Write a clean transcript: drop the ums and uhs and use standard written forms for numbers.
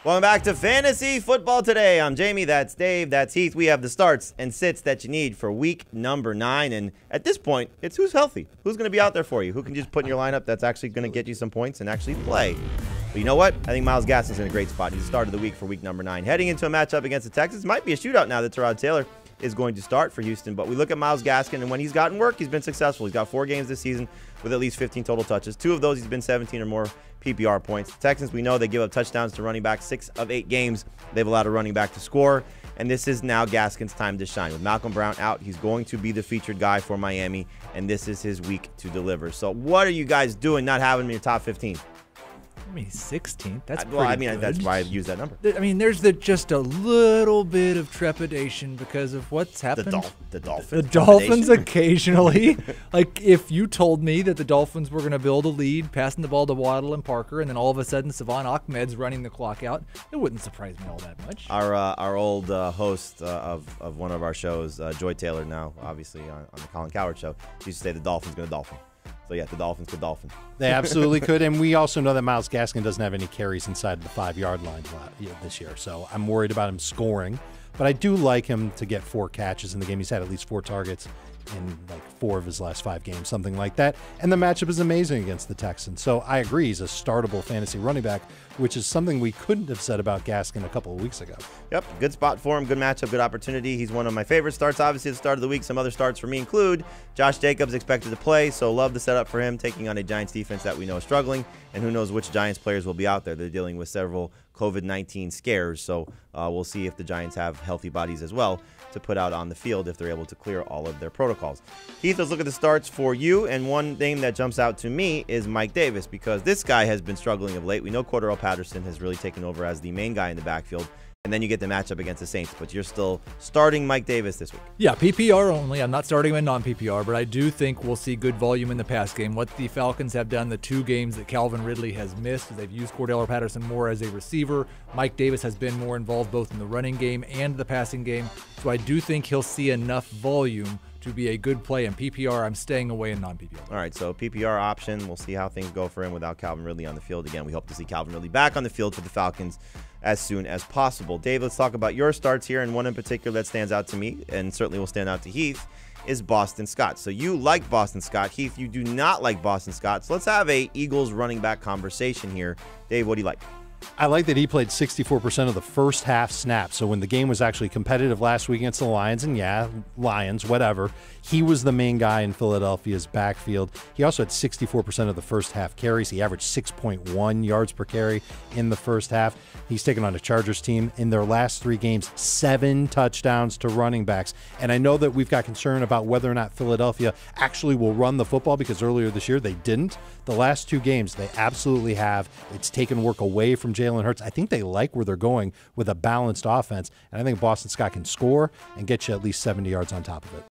Welcome back to Fantasy Football Today. I'm Jamie, that's Dave, that's Heath. We have the starts and sits that you need for week number 9. And at this point, it's who's healthy. Who's going to be out there for you? Who can just put in your lineup that's actually going to get you some points and actually play? But you know what? I think Myles Gaskin's in a great spot. He's the start of the week for week number 9. Heading into a matchup against the Texans. Might be a shootout now that Tyrod Taylor is going to start for Houston. But we look at Myles Gaskin, and when he's gotten work, he's been successful. He's got 4 games this season with at least 15 total touches. 2 of those, he's been 17 or more PPR points. The Texans, we know they give up touchdowns to running back 6 of 8 games. They've allowed a running back to score, and this is now Gaskin's time to shine. With Malcolm Brown out, he's going to be the featured guy for Miami, and this is his week to deliver. So what are you guys doing not having him in your top 15? I mean, 16th. That's well, I mean, good. that's why I use that number. I mean, there's just a little bit of trepidation because of what's happened. The Dolphins. The Dolphins occasionally. Like, if you told me that the Dolphins were going to build a lead, passing the ball to Waddle and Parker, and then all of a sudden Savon Ahmed's running the clock out, it wouldn't surprise me all that much. Our old host of one of our shows, Joy Taylor, now obviously on the Colin Cowherd show, she used to say the Dolphins going to Dolphin. So, yeah, the Dolphins could Dolphin. They absolutely could. And we also know that Myles Gaskin doesn't have any carries inside the 5-yard line this year. So I'm worried about him scoring. But I do like him to get 4 catches in the game. He's had at least 4 targets in like 4 of his last 5 games, something like that. And the matchup is amazing against the Texans. So I agree, he's a startable fantasy running back, which is something we couldn't have said about Gaskin a couple of weeks ago. Yep, good spot for him, good matchup, good opportunity. He's one of my favorite starts, obviously, at the start of the week. Some other starts for me include Josh Jacobs expected to play, so love the setup for him, taking on a Giants defense that we know is struggling, and who knows which Giants players will be out there. They're dealing with several COVID-19 scares, so we'll see if the Giants have healthy bodies as well to put out on the field if they're able to clear all of their protocols. Heath, let's look at the starts for you, and one name that jumps out to me is Mike Davis, because this guy has been struggling of late. We know Cordell Patterson has really taken over as the main guy in the backfield, and then you get the matchup against the Saints, but you're still starting Mike Davis this week. Yeah, PPR only. I'm not starting him in non-PPR, but I do think we'll see good volume in the pass game. What the Falcons have done the 2 games that Calvin Ridley has missed is they've used Cordell Patterson more as a receiver. Mike Davis has been more involved both in the running game and the passing game, so I do think he'll see enough volume to be a good play. In PPR, I'm staying away in non-PPR. All right, so PPR option. We'll see how things go for him without Calvin Ridley on the field. Again, we hope to see Calvin Ridley back on the field for the Falcons as soon as possible. Dave, let's talk about your starts here, and one in particular that stands out to me, and certainly will stand out to Heath, is Boston Scott. So you like Boston Scott. Heath, you do not like Boston Scott. So let's have a Eagles running back conversation here. Dave, what do you like? I like that he played 64% of the first half snaps. So when the game was actually competitive last week against the Lions, and yeah, Lions, whatever, he was the main guy in Philadelphia's backfield. He also had 64% of the first half carries. He averaged 6.1 yards per carry in the first half. He's taken on a Chargers team in their last 3 games, 7 touchdowns to running backs. And I know that we've got concern about whether or not Philadelphia actually will run the football, because earlier this year they didn't. The last 2 games they absolutely have. It's taken work away from Jalen Hurts. I think they like where they're going with a balanced offense, and I think Boston Scott can score and get you at least 70 yards on top of it.